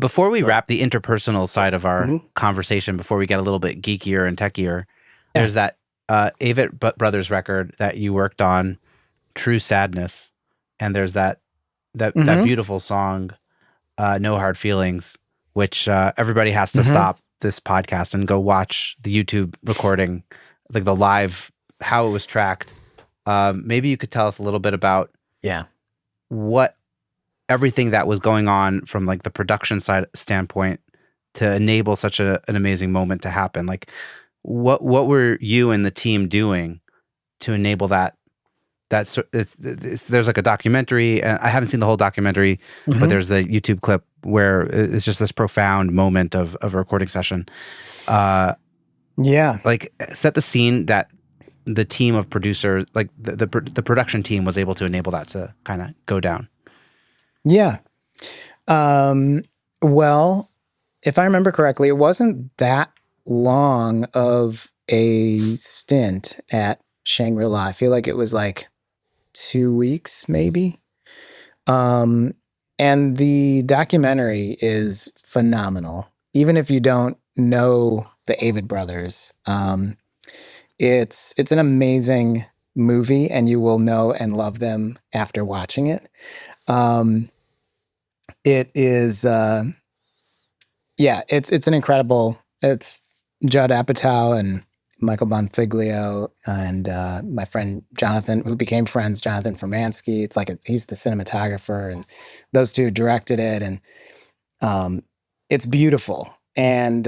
Before we wrap the interpersonal side of our Mhm. conversation, before we get a little bit geekier and techier, Yeah. there's that Avett Brothers record that you worked on, True Sadness, and there's that Mhm. beautiful song, No Hard Feelings, which everybody has to Mhm. stop this podcast and go watch the YouTube recording, like the live, how it was tracked. Maybe you could tell us a little bit about Yeah. what everything that was going on from like the production side standpoint to enable such an amazing moment to happen. Like what were you and the team doing to enable that? There's like a documentary, and I haven't seen the whole documentary, but Mhm. there's the YouTube clip where it's just this profound moment of a recording session. Yeah. Like set the scene that the team of producers, like the production team, was able to enable that to kind of go down. Yeah. Well, if I remember correctly, it wasn't that long of a stint at Shangri-La. I feel like it was like 2 weeks, maybe. And the documentary is phenomenal. Even if you don't know the Avett Brothers, it's an amazing movie, and you will know and love them after watching it. Um, it is, yeah, it's an incredible. It's Judd Apatow and Michael Bonfiglio and my friend Jonathan, who became friends, Jonathan Formansky. It's like he's the cinematographer, and those two directed it, and it's beautiful. And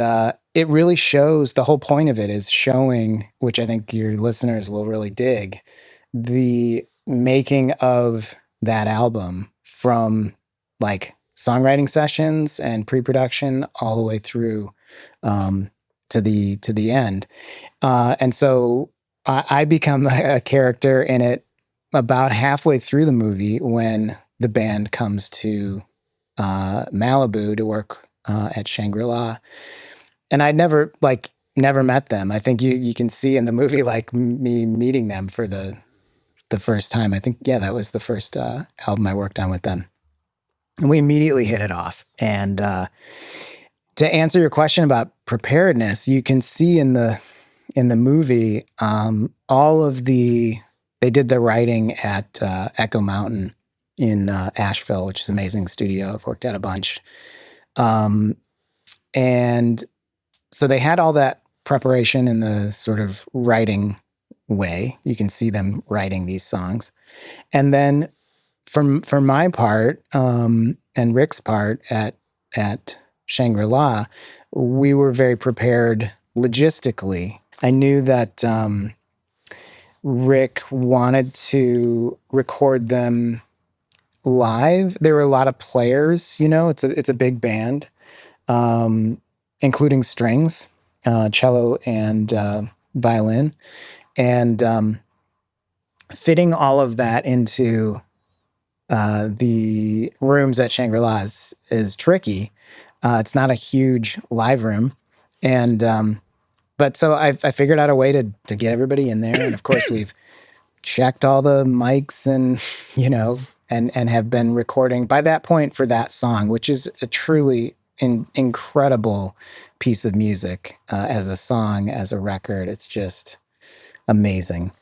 it really shows, the whole point of it is showing, which I think your listeners will really dig, the making of that album from like songwriting sessions and pre-production all the way through to the end. And so I become a character in it about halfway through the movie when the band comes to Malibu to work at Shangri-La. And I'd never met them. I think you can see in the movie like me meeting them for the first time. I think, yeah, that was the first album I worked on with them. And we immediately hit it off. And to answer your question about preparedness, you can see in the movie all of they did the writing at Echo Mountain in Asheville, which is an amazing studio. I've worked at a bunch. And so they had all that preparation in the sort of writing way. You can see them writing these songs. And then for my part, and Rick's part at Shangri-La, we were very prepared logistically. I knew that Rick wanted to record them live. There were a lot of players, it's a big band, including strings, cello and violin. And fitting all of that into the rooms at Shangri-La is tricky. It's not a huge live room. And but so I figured out a way to get everybody in there. And of course, we've checked all the mics and, and have been recording by that point for that song, which is a truly incredible piece of music as a song, as a record. It's just amazing.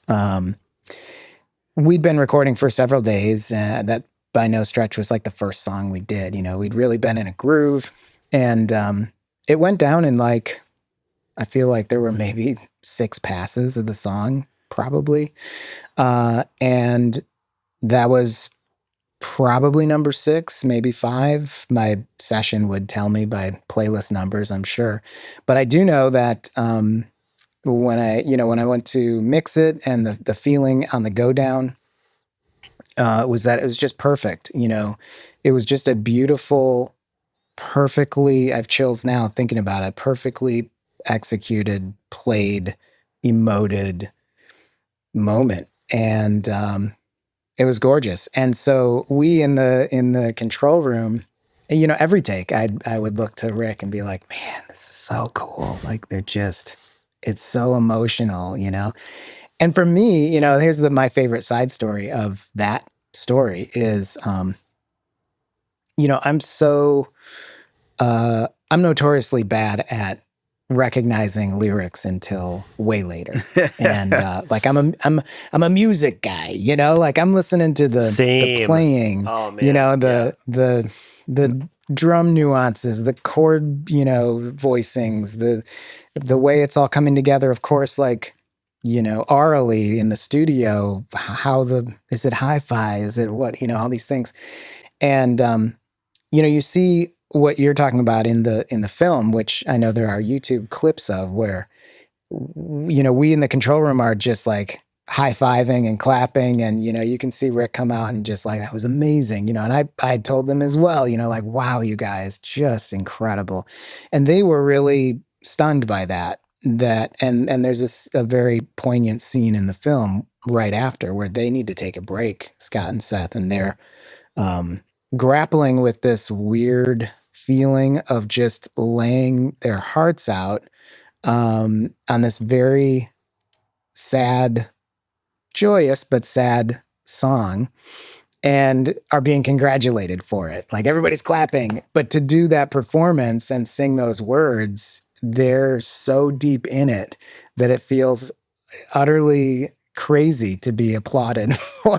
We'd been recording for several days. That by no stretch was like the first song we did. We'd really been in a groove, and it went down in like, I feel like there were maybe 6 passes of the song, probably. And that was probably number 6, maybe 5. My session would tell me by playlist numbers, I'm sure. But I do know that when I went to mix it, and the feeling on the go down was that it was just perfect. It was just a beautiful, perfectly, I have chills now thinking about it, perfectly executed, played, emoted moment. And it was gorgeous. And so we in the control room, every take I would look to Rick and be like, man, this is so cool. Like it's so emotional, And for me, here's my favorite side story of that story is, I'm so I'm notoriously bad at recognizing lyrics until way later. And like I'm a music guy, you know, like I'm listening to the Same. playing, Oh man. you know, the drum nuances, the chord, you know, voicings, the way it's all coming together. Of course, like, you know, orally in the studio, how is it hi-fi? Is it what, you know, all these things. And you know, you see what you're talking about in the film, which I know there are YouTube clips of where, you know, we in the control room are just like high-fiving and clapping, and you know, you can see Rick come out and just like, that was amazing, you know. And I told them as well, you know, like, wow, you guys, just incredible. And they were really stunned by that. And there's a very poignant scene in the film right after where they need to take a break, Scott and Seth, and they're um, grappling with this weird feeling of just laying their hearts out on this very sad, joyous, but sad song, and are being congratulated for it. Like everybody's clapping. But to do that performance and sing those words, they're so deep in it that it feels utterly crazy to be applauded for.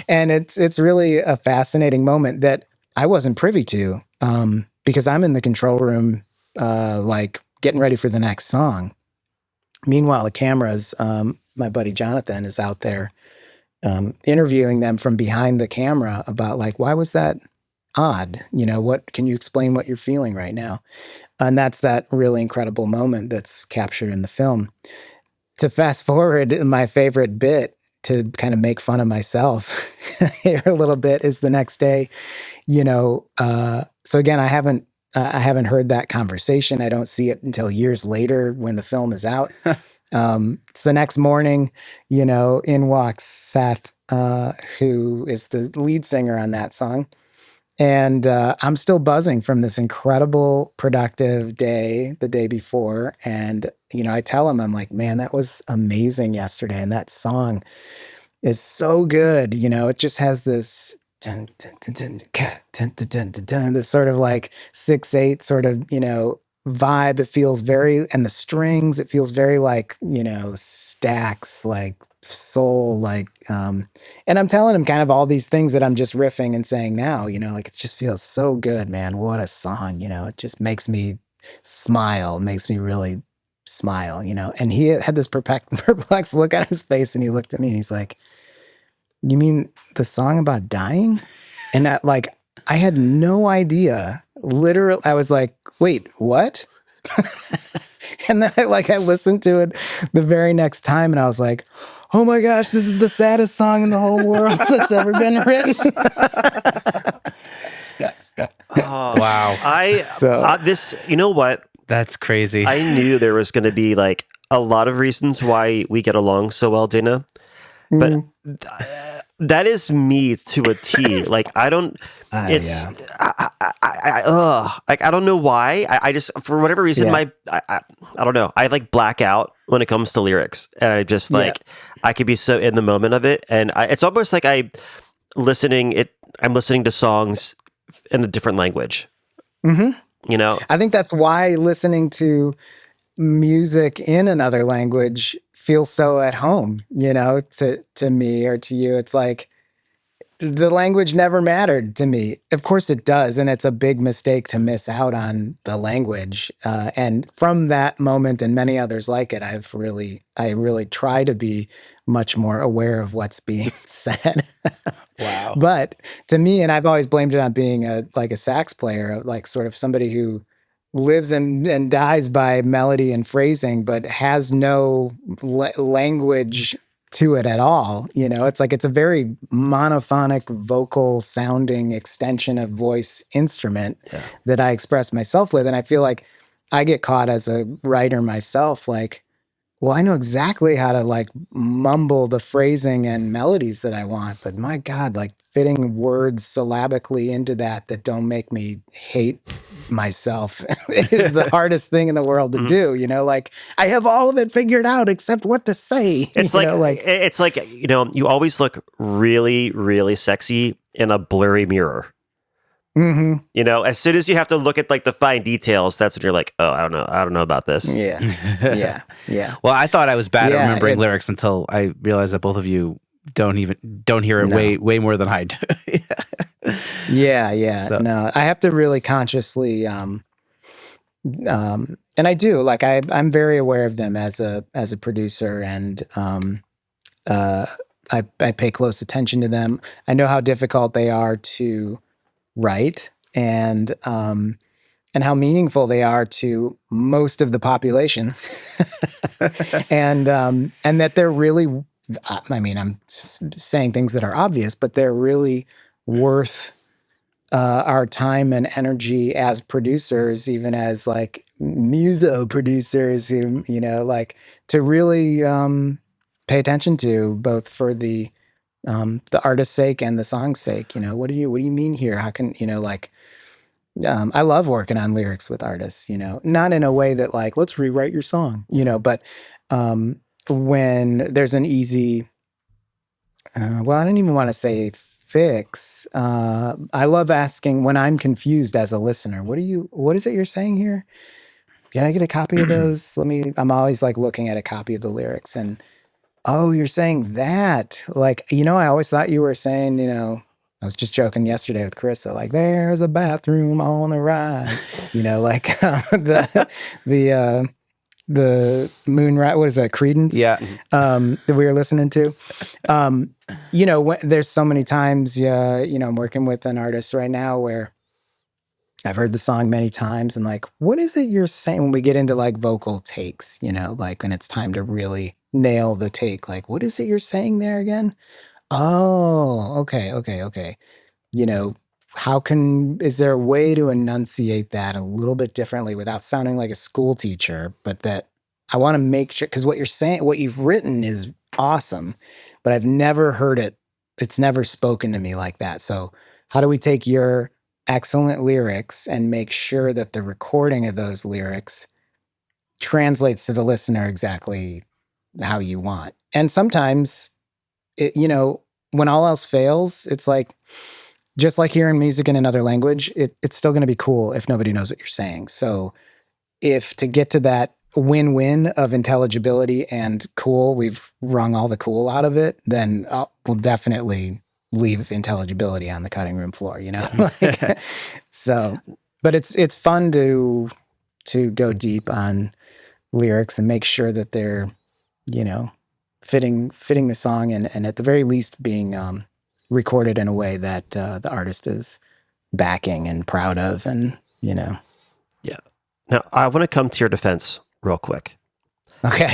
And it's really a fascinating moment that I wasn't privy to, because I'm in the control room, like getting ready for the next song. Meanwhile, the cameras, my buddy Jonathan is out there interviewing them from behind the camera about like, why was that odd? You know, what can you explain what you're feeling right now? And that's that really incredible moment that's captured in the film. To fast forward, my favorite bit to kind of make fun of myself here a little bit is the next day, you know. So again, I haven't heard that conversation. I don't see it until years later when the film is out. It's the next morning, you know, in walks Seth, who is the lead singer on that song. And I'm still buzzing from this incredible productive day the day before. And, you know, I tell him, I'm like, man, that was amazing yesterday. And that song is so good. You know, it just has this dun, dun, dun, dun, dun, dun, dun, dun, dun, this sort of like 6/8 sort of, you know, vibe. It feels very, and the strings, it feels very like, you know, stacks, like soul, like, and I'm telling him kind of all these things that I'm just riffing and saying now, you know, like it just feels so good, man. What a song, you know, it just makes me smile, makes me really smile, you know. And he had this perplexed look on his face, and he looked at me and he's like, you mean the song about dying? And that, like, I had no idea. Literally, I was like, wait, what? And then I listened to it the very next time, and I was like, oh my gosh, this is the saddest song in the whole world that's ever been written. Oh, wow. This, you know what? That's crazy. I knew there was going to be like a lot of reasons why we get along so well, Dana. But that is me to a T. Like I don't. It's like I don't know why. I just for whatever reason I don't know. I like black out when it comes to lyrics, and I just like I could be so in the moment of it, and it's almost like I'm listening to songs in a different language. Mm-hmm. You know, I think that's why listening to music in another language feels so at home, you know, to me or to you. It's like the language never mattered to me. Of course it does, and it's a big mistake to miss out on the language. And from that moment and many others like it, I really try to be much more aware of what's being said. Wow. But to me, and I've always blamed it on being a sax player, like sort of somebody who lives and dies by melody and phrasing, but has no language to it at all. You know, it's like it's a very monophonic vocal sounding extension of voice instrument that I express myself with. And I feel like I get caught as a writer myself, like, well, I know exactly how to like mumble the phrasing and melodies that I want, but my God, like fitting words syllabically into that don't make me hate myself is the hardest thing in the world to do. You know, like I have all of it figured out except what to say. It's like you know, you always look really, really sexy in a blurry mirror. Mm-hmm. You know, as soon as you have to look at like the fine details, that's when you're like, oh, I don't know about this. Yeah. Well, I thought I was bad at Yeah, remembering lyrics until I realized that both of you don't hear it way more than I do. Yeah. So- No, I have to really consciously, and I do, like, I'm very aware of them as a producer, and I pay close attention to them. I know how difficult they are to write, and how meaningful they are to most of the population, and that they're really, I mean, I'm saying things that are obvious, but they're really worth our time and energy as producers, even as like muso producers, who, you know, like, to really pay attention to, both for the artist's sake and the song's sake. You know, what do you mean here? How can, you know, like, I love working on lyrics with artists, you know, not in a way that like, let's rewrite your song, you know, but when there's an easy, well, I don't even want to say fix. I love asking when I'm confused as a listener, what is it you're saying here? Can I get a copy of those? I'm always like looking at a copy of the lyrics, and, oh, you're saying that. Like, you know, I always thought you were saying, you know, I was just joking yesterday with Carissa, like, there's a bathroom on the right, you know, like the Moonrise, what is that, Credence? Yeah. That we were listening to. You know, there's so many times, you know, I'm working with an artist right now where I've heard the song many times, and like, what is it you're saying, when we get into like vocal takes, you know, like when it's time to really nail the take, like, what is it you're saying there again? Oh, okay. You know, is there a way to enunciate that a little bit differently without sounding like a school teacher, but that I want to make sure, because what you're saying, what you've written is awesome, but I've never heard it. It's never spoken to me like that. So how do we take your excellent lyrics and make sure that the recording of those lyrics translates to the listener exactly how you want? And sometimes, you know, when all else fails, it's like, just like hearing music in another language, it's still going to be cool if nobody knows what you're saying. So if to get to that win-win of intelligibility and cool, we've wrung all the cool out of it, then we'll definitely leave intelligibility on the cutting room floor, you know? Like, so, but it's fun to go deep on lyrics and make sure that they're, you know, fitting the song, and at the very least being recorded in a way that the artist is backing and proud of, and, you know. Yeah. Now, I want to come to your defense real quick. Okay.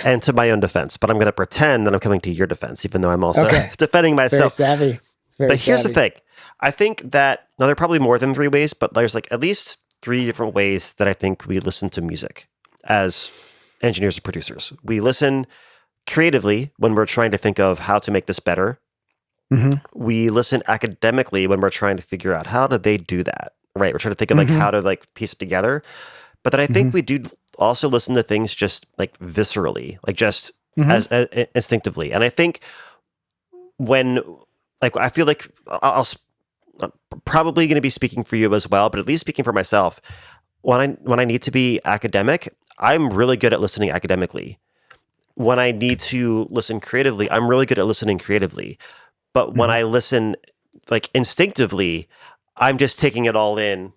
And to my own defense, but I'm going to pretend that I'm coming to your defense, even though I'm also defending myself. Very savvy. But here's the thing. I think that, now there are probably more than 3 ways, but there's like at least 3 different ways that I think we listen to music as engineers and producers. We listen creatively when we're trying to think of how to make this better. Mm-hmm. We listen academically when we're trying to figure out how did they do that, right? We're trying to think of like how to like piece it together. But then I think we do also listen to things just like viscerally, like just as instinctively. And I think when, like, I feel like I'm probably going to be speaking for you as well, but at least speaking for myself, when I need to be academic, I'm really good at listening academically. When I need to listen creatively, I'm really good at listening creatively. But when I listen like instinctively, I'm just taking it all in.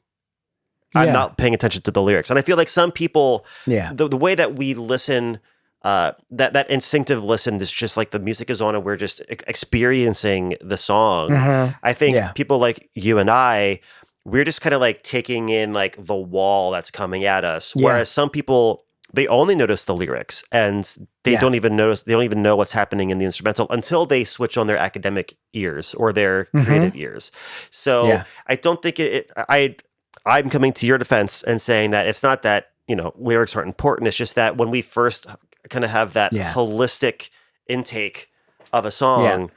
I'm not paying attention to the lyrics. And I feel like some people, the way that we listen, that instinctive listen is just like the music is on and we're just experiencing the song. I think people like you and I, we're just kind of like taking in like the wall that's coming at us. Whereas some people, they only notice the lyrics and they don't even know what's happening in the instrumental until they switch on their academic ears or their creative ears. So I don't think I'm coming to your defense and saying that it's not that, you know, lyrics aren't important. It's just that when we first kind of have that holistic intake of a song,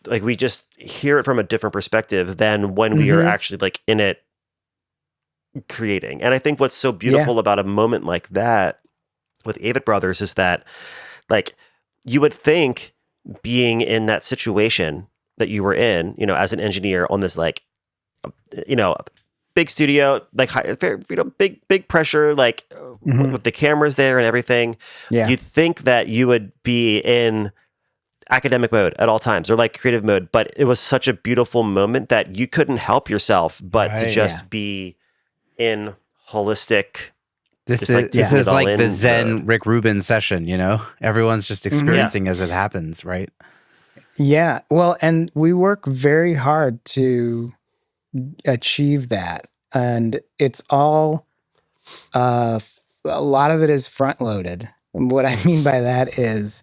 like we just hear it from a different perspective than when we are actually like in it creating. And I think what's so beautiful about a moment like that with Avett Brothers is that, like, you would think being in that situation that you were in, you know, as an engineer on this like you know, big studio, like big pressure, like with the cameras there and everything. Yeah. You'd think that you would be in academic mode at all times or like creative mode, but it was such a beautiful moment that you couldn't help yourself but to Right. just be in holistic, This just like is this taking it is all like the in Zen mode. Rick Rubin session, you know? Everyone's just Yeah. experiencing as it happens, right? Yeah. Well, and we work very hard to achieve that. And it's all, a lot of it is front loaded. And what I mean by that is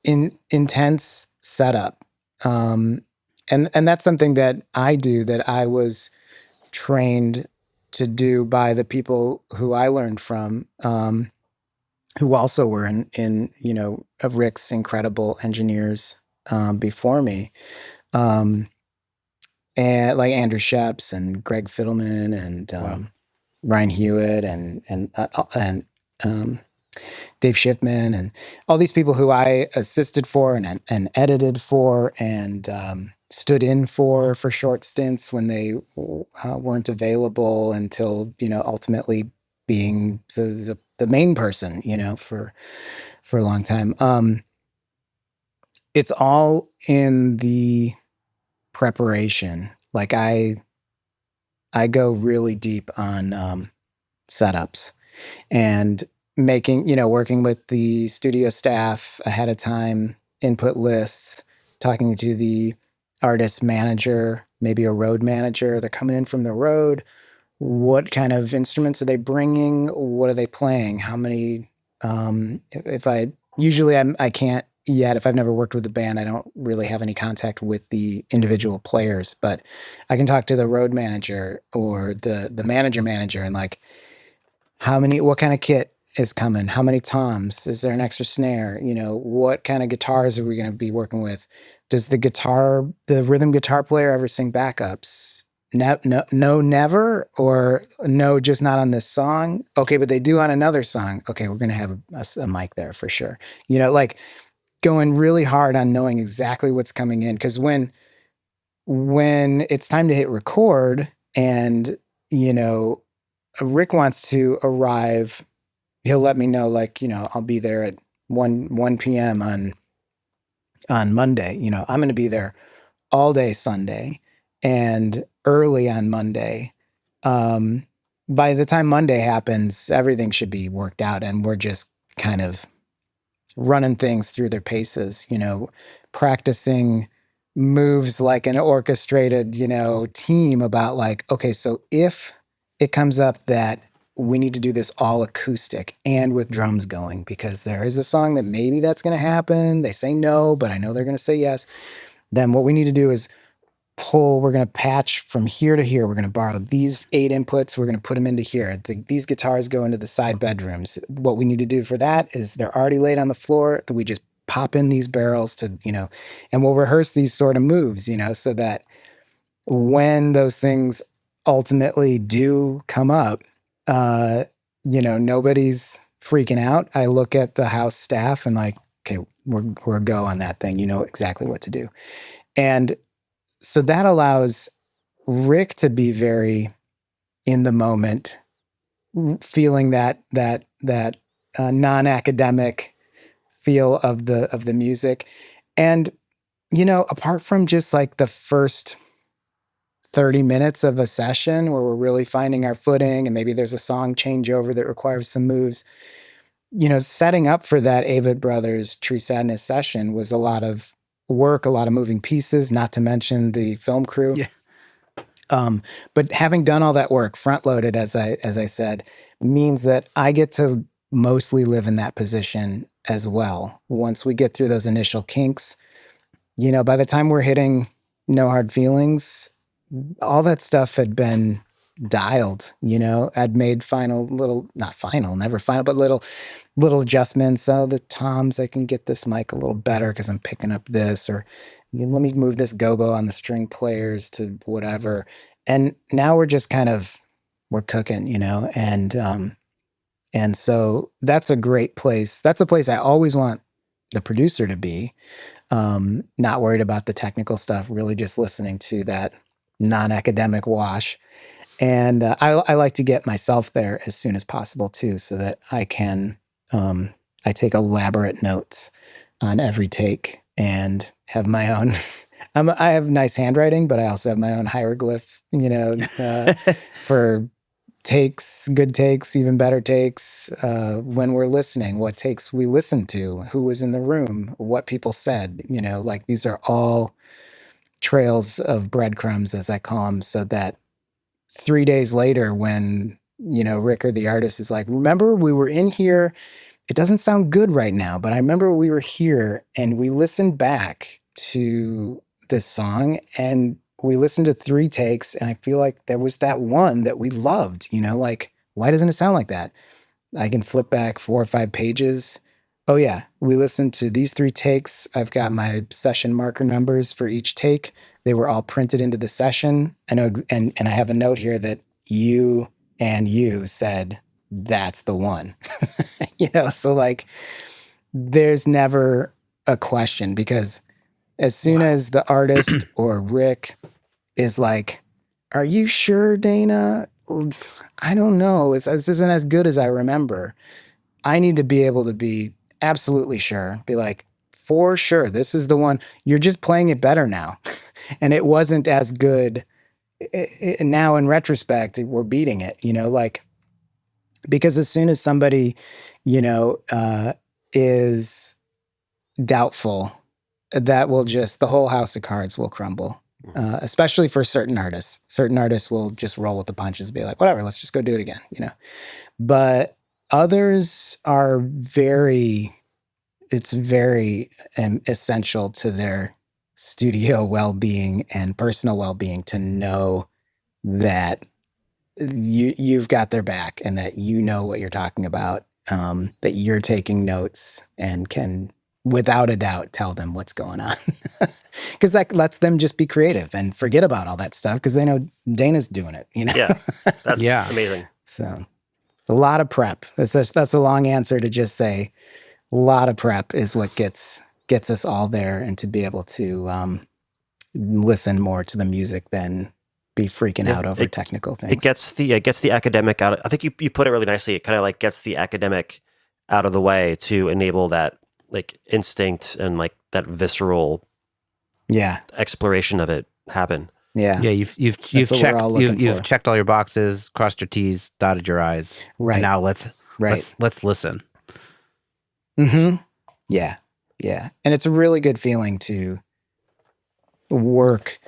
intense setup. And that's something that I do that I was trained to do by the people who I learned from, who also were in Rick's incredible engineers before me. Um, and like Andrew Sheps and Greg Fiddleman and Wow. Ryan Hewitt and Dave Schiffman and all these people who I assisted for and edited for and stood in for short stints when they weren't available until ultimately being the main person for a long time. It's all in the preparation. Like I go really deep on setups and working with the studio staff ahead of time, input lists, talking to the artist manager, maybe a road manager. They're coming in from the road. What kind of instruments are they bringing? What are they playing? How many? If I usually I can't yet. If I've never worked with a band, I don't really have any contact with the individual players, but I can talk to the road manager or the manager and like, what kind of kit is coming? How many toms? Is there an extra snare? What kind of guitars are we going to be working with? Does the rhythm guitar player ever sing backups? No, never, or no, just not on this song. Okay, but they do on another song. Okay, we're going to have a mic there for sure. Like going really hard on knowing exactly what's coming in. Because when it's time to hit record and, Rick wants to arrive, he'll let me know, like, I'll be there at 1 p.m. on Monday. I'm going to be there all day Sunday and early on Monday. By the time Monday happens, everything should be worked out and we're just kind of running things through their paces, practicing moves like an orchestrated, team about like, okay, so if it comes up that we need to do this all acoustic and with drums going, because there is a song that maybe that's going to happen. They say no, but I know they're going to say yes. Then what we need to do is we're going to patch from here to here. We're going to borrow these 8 inputs. We're going to put them into here. These guitars go into the side bedrooms. What we need to do for that is they're already laid on the floor. We just pop in these barrels to, and we'll rehearse these sort of moves, so that when those things ultimately do come up, nobody's freaking out. I look at the house staff and like, okay, we're a go on that thing. You know exactly what to do. And so that allows Rick to be very in the moment, feeling that non-academic feel of the music. And apart from just like the first 30 minutes of a session where we're really finding our footing and maybe there's a song changeover that requires some moves, setting up for that Avett Brothers True Sadness session was a lot of work, a lot of moving pieces, not to mention the film crew. Yeah. But having done all that work, front loaded, as I said, means that I get to mostly live in that position as well. Once we get through those initial kinks, by the time we're hitting No Hard Feelings, all that stuff had been dialed. I'd made not final, never final, but little adjustments. So the toms, I can get this mic a little better because I'm picking up this, or let me move this gobo on the string players to whatever. And now we're just we're cooking, and so that's a great place. That's a place I always want the producer to be. Not worried about the technical stuff, really just listening to that non-academic wash. And I like to get myself there as soon as possible too, so that I can, I take elaborate notes on every take and have my own. I have nice handwriting, but I also have my own hieroglyph, for takes, good takes, even better takes. When we're listening, what takes we listened to, who was in the room, what people said, like these are all trails of breadcrumbs, as I call them, so that 3 days later, when, Rick or the artist is like, remember, we were in here. It doesn't sound good right now, but I remember we were here and we listened back to this song and we listened to 3 takes. And I feel like there was that one that we loved, like, why doesn't it sound like that? I can flip back 4 or 5 pages. Oh yeah, we listened to these 3 takes. I've got my session marker numbers for each take. They were all printed into the session. I know, and I have a note here that you said that's the one. So like there's never a question, because as soon as the artist or Rick is like, are you sure, Dana? I don't know. This isn't as good as I remember. I need to be able to be absolutely sure, be like, for sure, this is the one. You're just playing it better now. And it wasn't as good. Now in retrospect, we're beating it, like, because as soon as somebody, is doubtful, that will just, the whole house of cards will crumble. Especially for certain artists. Certain artists will just roll with the punches and be like, whatever, let's just go do it again, But others are it's very essential to their studio well-being and personal well-being to know that you've got their back and that you know what you're talking about, that you're taking notes and can, without a doubt, tell them what's going on. Because that lets them just be creative and forget about all that stuff because they know Dana's doing it, Yeah, that's amazing. So a lot of prep. That's a long answer to just say a lot of prep is what gets us all there, and to be able to listen more to the music than be freaking out over technical things. It gets the academic out. I think you put it really nicely. It kind of like gets the academic out of the way to enable that like instinct and like that visceral exploration of it happen. Yeah. You've checked all your boxes, crossed your T's, dotted your I's. Right. And now let's listen. Mm-hmm. Yeah. Yeah. And it's a really good feeling to work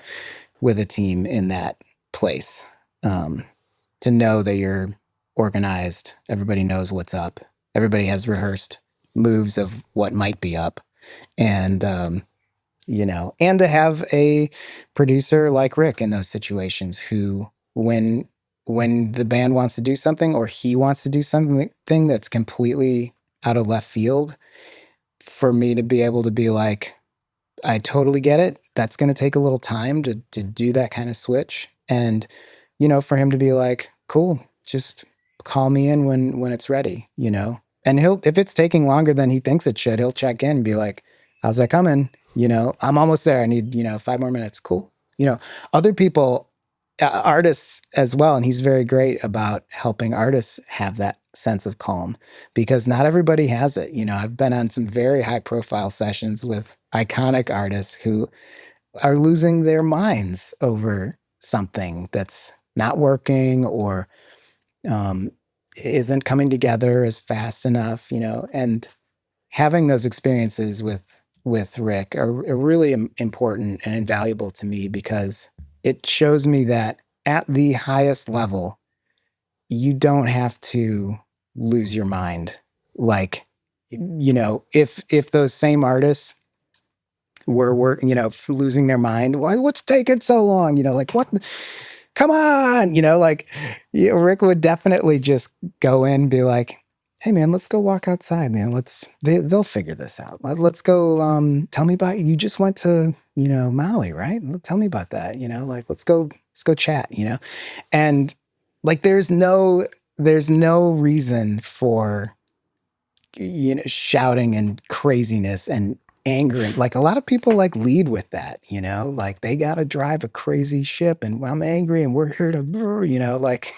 with a team in that place. To know that you're organized, everybody knows what's up. Everybody has rehearsed moves of what might be up. And and to have a producer like Rick in those situations who, when the band wants to do something or he wants to do something that's completely out of left field, for me to be able to be like, I totally get it. That's going to take a little time to do that kind of switch. And, for him to be like, cool, just call me in when it's ready, and if it's taking longer than he thinks it should, he'll check in and be like, how's that coming? I'm almost there. I need, 5 more minutes. Cool. Other people, artists as well. And he's very great about helping artists have that sense of calm, because not everybody has it. I've been on some very high profile sessions with iconic artists who are losing their minds over something that's not working or isn't coming together as fast enough, and having those experiences with Rick are really important and invaluable to me, because it shows me that at the highest level, you don't have to lose your mind. Like, if those same artists were working, losing their mind, what's taking so long? Like, what? Come on, Rick would definitely just go in and be like, hey man, let's go walk outside, man. They'll figure this out. Let's go. Tell me about, you just went to, Maui, right? Tell me about that. Let's go chat, and like, there's no reason for, shouting and craziness and angry. Like a lot of people like lead with that, you know, like they got to drive a crazy ship and I'm angry and we're here to, you know, like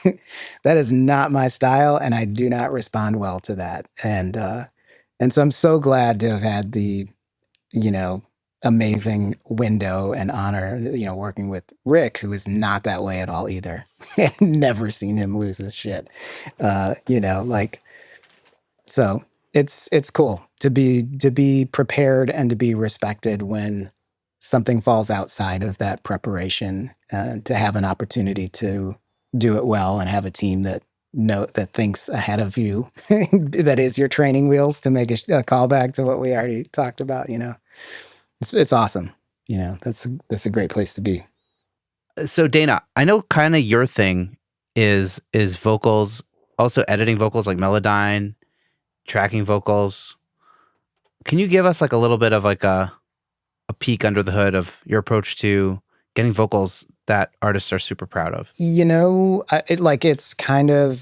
that is not my style. And I do not respond well to that. And so I'm so glad to have had the, you know, amazing window and honor, you know, working with Rick, who is not that way at all either. Never seen him lose his shit. You know, like, so it's cool to be prepared and to be respected when something falls outside of that preparation, to have an opportunity to do it well and have a team that thinks ahead of you, that is your training wheels, to make a callback to what we already talked about. You know, it's awesome. You know, that's a great place to be. So Dana, I know kind of your thing is vocals, also editing vocals like Melodyne, tracking vocals. Can you give us like a little bit of like a peek under the hood of your approach to getting vocals that artists are super proud of? You know, it's kind of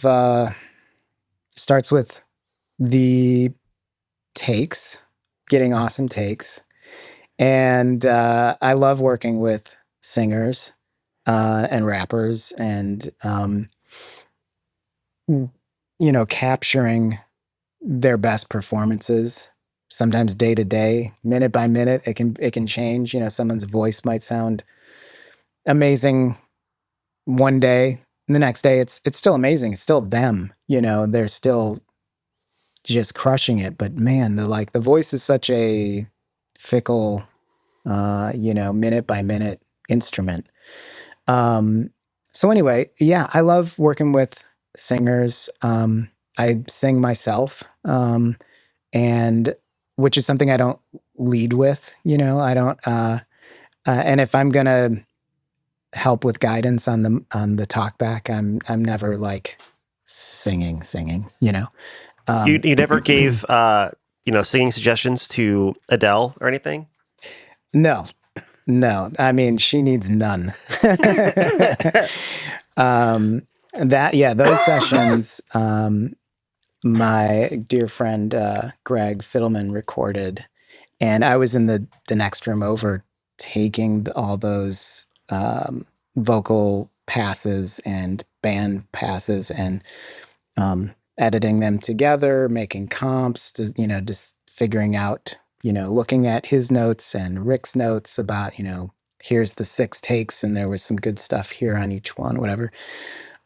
starts with the takes, getting awesome takes. And I love working with singers and rappers and, you know, capturing their best performances. Sometimes day to day, minute by minute, it can change. You know, someone's voice might sound amazing one day, and the next day it's still amazing. It's still them. You know, they're still just crushing it. But man, the voice is such a fickle, you know, minute by minute instrument. So anyway, yeah, I love working with singers. I sing myself, and which is something I don't lead with. You know, I don't. And if I'm gonna help with guidance on the talk back, I'm never like singing. You know, You never gave you know, singing suggestions to Adele or anything? No. I mean, she needs none. Those sessions, my dear friend Greg Fiddleman recorded, and I was in the next room over taking all those vocal passes and band passes and editing them together, making comps, you know, just figuring out, you know, looking at his notes and Rick's notes about, you know, here's the 6 takes and there was some good stuff here on each one, whatever.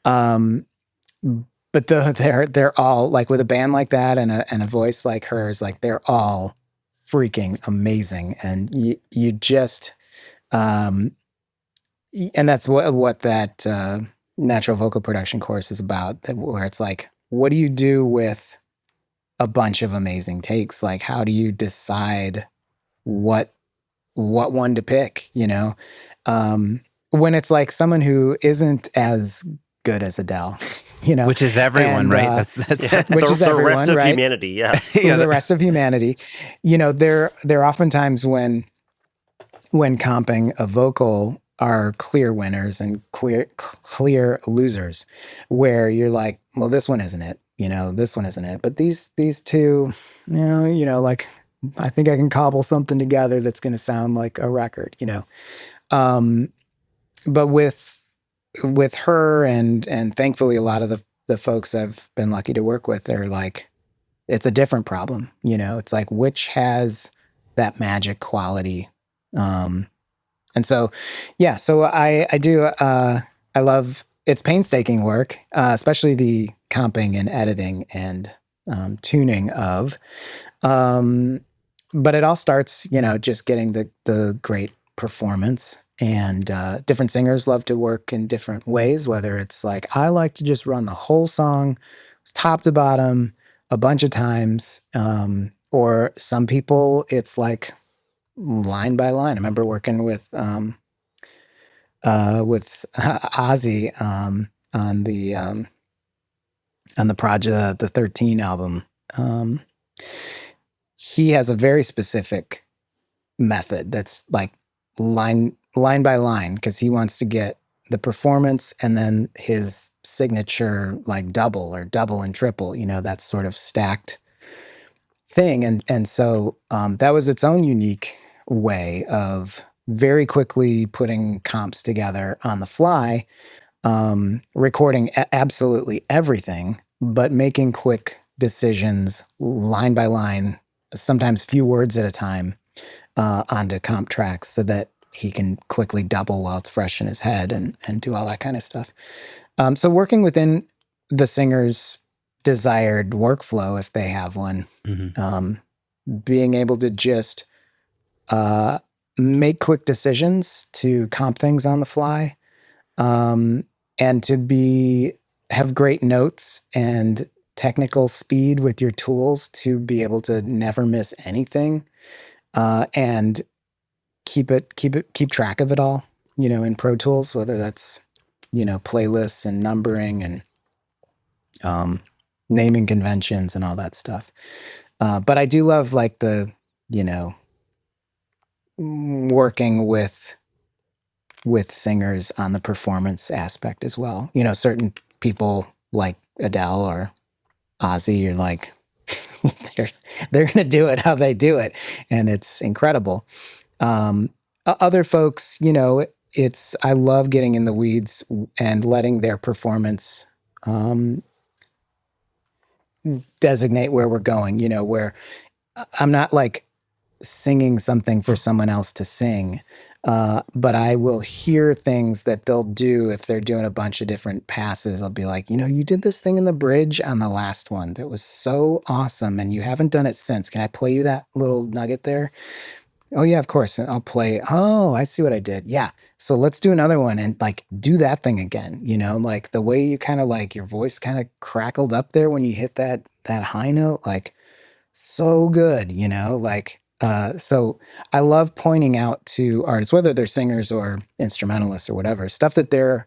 But they're all like, with a band like that and a voice like hers, like they're all freaking amazing. And you just, and that's what that natural vocal production course is about, where it's like, what do you do with a bunch of amazing takes? Like, how do you decide what one to pick, you know? When it's like someone who isn't as good as Adele, you know, which is everyone, and, right? That's which is everyone, the rest of right? humanity, yeah. Yeah, the rest of humanity. You know, there are oftentimes when comping a vocal are clear winners and clear losers, where you're like, well, this one isn't it, you know, this one isn't it, but these two, you know, like, I think I can cobble something together that's going to sound like a record, you know. But with her and thankfully a lot of the folks I've been lucky to work with, they're like, it's a different problem, you know. It's like, which has that magic quality. And so, yeah, so I do, I love, it's painstaking work, especially the comping and editing and tuning of, but it all starts, you know, just getting the great performance. And different singers love to work in different ways, whether it's like, I like to just run the whole song top to bottom a bunch of times, or some people it's like line by line. I remember working with Ozzy on the project, the 13 album. He has a very specific method that's like line by line, because he wants to get the performance and then his signature like double and triple, you know, that sort of stacked thing. And so that was its own unique way of very quickly putting comps together on the fly, recording absolutely everything, but making quick decisions line by line, sometimes few words at a time, onto comp tracks so that he can quickly double while it's fresh in his head and do all that kind of stuff. So working within the singer's desired workflow, if they have one, being able to just make quick decisions to comp things on the fly, and to have great notes and technical speed with your tools to be able to never miss anything, and keep track of it all, in Pro Tools, whether that's, playlists and numbering and naming conventions and all that stuff. But I do love like the, working with singers on the performance aspect as well. Certain people like Adele or Ozzy, you're like, they're going to do it how they do it, and it's incredible. Other folks, I love getting in the weeds and letting their performance designate where we're going, where I'm not like singing something for someone else to sing, but I will hear things that they'll do if they're doing a bunch of different passes. I'll be like, you did this thing in the bridge on the last one that was so awesome, and you haven't done it since. Can I play you that little nugget there? Oh yeah, of course. And I'll play. Oh, I see what I did. Yeah. So let's do another one and like do that thing again. Like the way you kind of like your voice kind of crackled up there when you hit that high note, like so good, so I love pointing out to artists, whether they're singers or instrumentalists or whatever, stuff that they're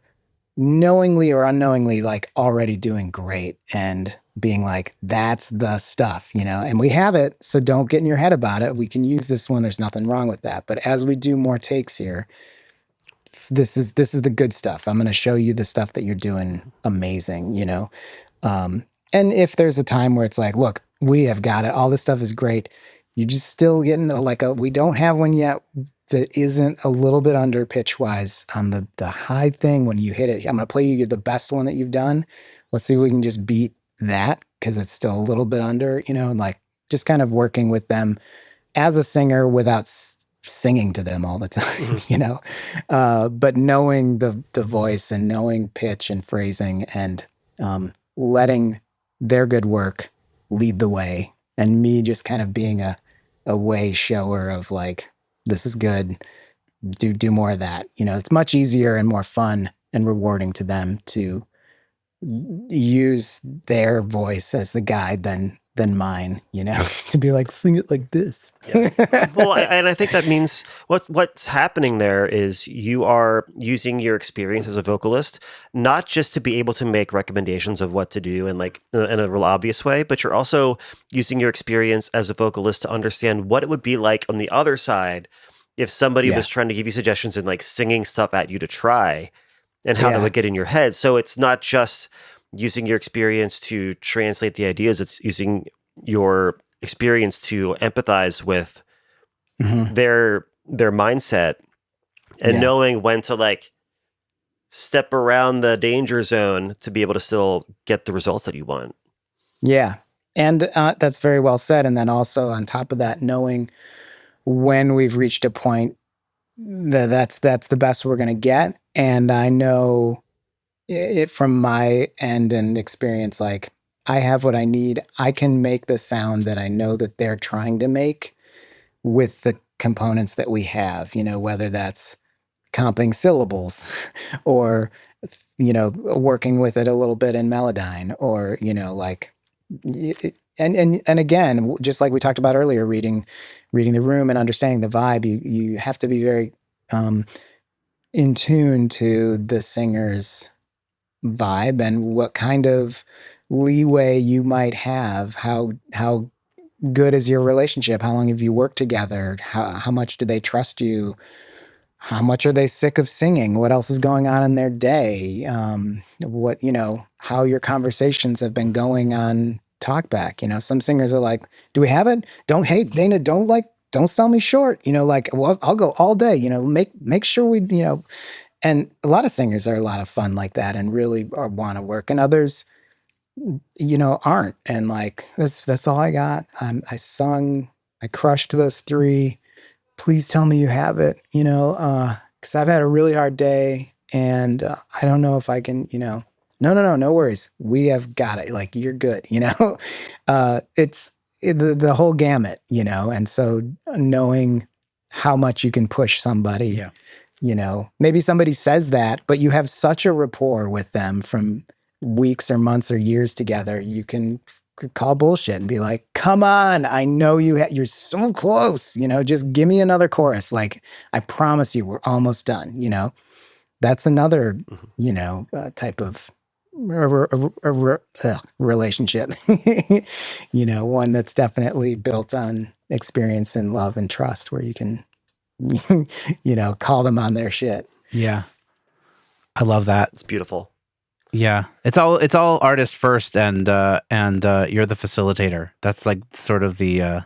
knowingly or unknowingly like already doing great, and being like, that's the stuff, and we have it. So don't get in your head about it. We can use this one. There's nothing wrong with that. But as we do more takes here, this is the good stuff. I'm going to show you the stuff that you're doing amazing, and if there's a time where it's like, look, we have got it. All this stuff is great. You just still getting we don't have one yet that isn't a little bit under pitch wise on the high thing. When you hit it, I'm going to play you the best one that you've done. Let's see if we can just beat that, because it's still a little bit under, and like just kind of working with them as a singer without singing to them all the time, but knowing the voice and knowing pitch and phrasing, and letting their good work lead the way, and me just kind of being a way shower of like, this is good, do more of that. It's much easier and more fun and rewarding to them to use their voice as the guide than mine, to be like, sing it like this. Yeah. Well, and I think that means what's happening there is you are using your experience as a vocalist, not just to be able to make recommendations of what to do and like in a real obvious way, but you're also using your experience as a vocalist to understand what it would be like on the other side if somebody was trying to give you suggestions and like singing stuff at you to try, and how that would get in your head. So it's not just using your experience to translate the ideas, it's using your experience to empathize with their mindset, and knowing when to like step around the danger zone to be able to still get the results that you want. Yeah. And that's very well said. And then also on top of that, knowing when we've reached a point that's the best we're going to get. And I know it from my end and experience, like I have what I need. I can make the sound that I know that they're trying to make with the components that we have, whether that's comping syllables or, working with it a little bit in Melodyne, or, like, and again, just like we talked about earlier, reading the room and understanding the vibe, you have to be very in tune to the singer's vibe and what kind of leeway you might have. How good is your relationship? How long have you worked together? How much do they trust you? How much are they sick of singing? What else is going on in their day? How your conversations have been going on talk back. You know, some singers are like, do we have it? Hey, Dana, don't sell me short. You know, like, well, I'll go all day, you know, make sure we, you know, and a lot of singers are a lot of fun like that and really want to work, and others, you know, aren't. And like, that's all I got. I crushed those 3. Please tell me you have it, you know, because I've had a really hard day and I don't know if I can, you know, no worries. We have got it. Like, you're good, you know. The whole gamut, you know. And so knowing how much you can push somebody, you know, maybe somebody says that, but you have such a rapport with them from weeks or months or years together, you can call bullshit and be like, come on, I know you're so close, you know, just give me another chorus. Like, I promise you, we're almost done, you know. That's another, you know, type of relationship, you know, one that's definitely built on experience and love and trust, where you can, you know, call them on their shit. Yeah. I love that. It's beautiful. Yeah. It's all artist first, and you're the facilitator. That's like sort of the,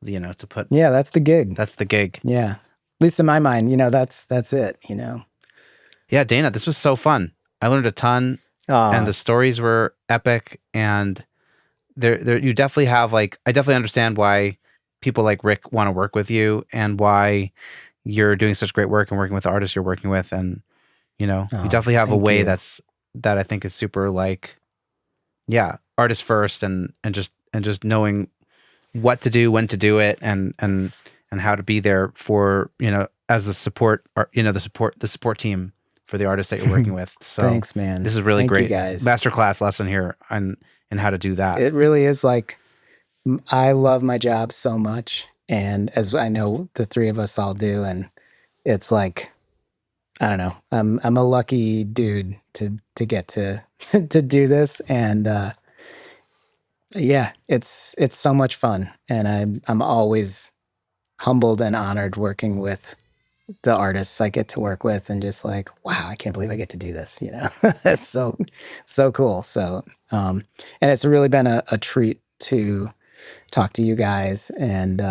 you know, to put. Yeah. That's the gig. That's the gig. Yeah. At least in my mind, you know, that's it, you know. Yeah. Dana, this was so fun. I learned a ton. And the stories were epic, and there you definitely have, like, I definitely understand why people like Rick want to work with you, and why you're doing such great work and working with the artists you're working with, and you know, you definitely have a way that I think is super, like, yeah, artist first, and just knowing what to do, when to do it, and how to be there for, you know, as the support, or, you know, the support team for the artists that you're working with. So thanks, man. This is really great, guys. Masterclass lesson here on how to do that. It really is. Like, I love my job so much, and as I know the 3 of us all do, and it's like, I don't know, I'm a lucky dude to get to to do this, and yeah, it's so much fun, and I'm always humbled and honored working with the artists I get to work with, and just like, wow, I can't believe I get to do this, you know. That's so cool. So and it's really been a treat to talk to you guys and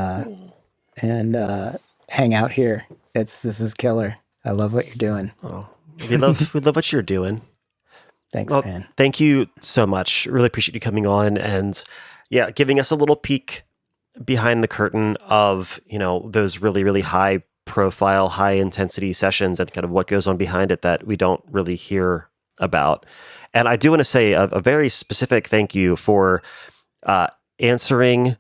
hang out here. This is killer. I love what you're doing. Oh, we love what you're doing. Thanks, well, man. Thank you so much. Really appreciate you coming on, and yeah, giving us a little peek behind the curtain of, you know, those really, really high profile, high intensity sessions, and kind of what goes on behind it that we don't really hear about. And I do want to say a very specific thank you for answering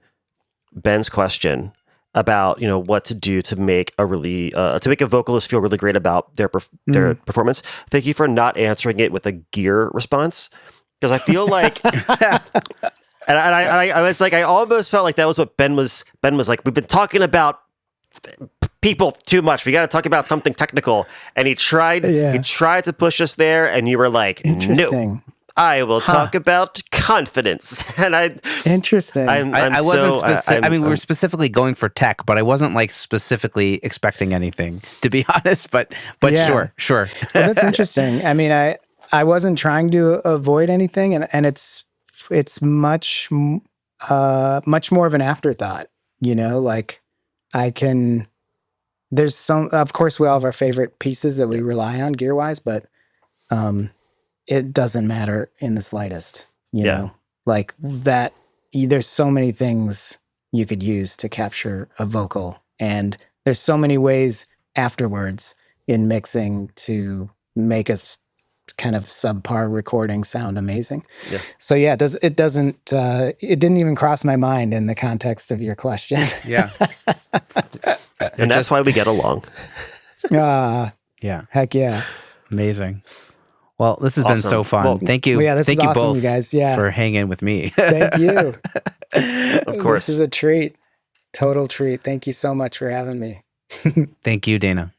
Ben's question about, you know, what to do to make a really to make a vocalist feel really great about their performance. Thank you for not answering it with a gear response, because I feel like and I was like, I almost felt like that was what Ben was like, we've been talking about people too much, we got to talk about something technical, and he tried to push us there, and you were like, no, I will talk about confidence. And interesting. I wasn't specific. I mean, we were specifically going for tech, but I wasn't like specifically expecting anything, to be honest. But yeah. Sure. Well, that's interesting. I mean, I wasn't trying to avoid anything, and it's much more of an afterthought. You know, like, there's some, of course, we all have our favorite pieces that we rely on gear wise, but it doesn't matter in the slightest, you know, like that. There's so many things you could use to capture a vocal, and there's so many ways afterwards in mixing to make a kind of subpar recording sound amazing. Yeah. So yeah, it didn't even cross my mind in the context of your question. Yeah. And that's why we get along. Yeah. Heck yeah. Amazing. Well, this has been so fun. Well, thank you. Yeah, this thank is you awesome, both, you guys. Yeah. for hanging with me. Thank you. Of course. This is a treat. Total treat. Thank you so much for having me. Thank you, Dana.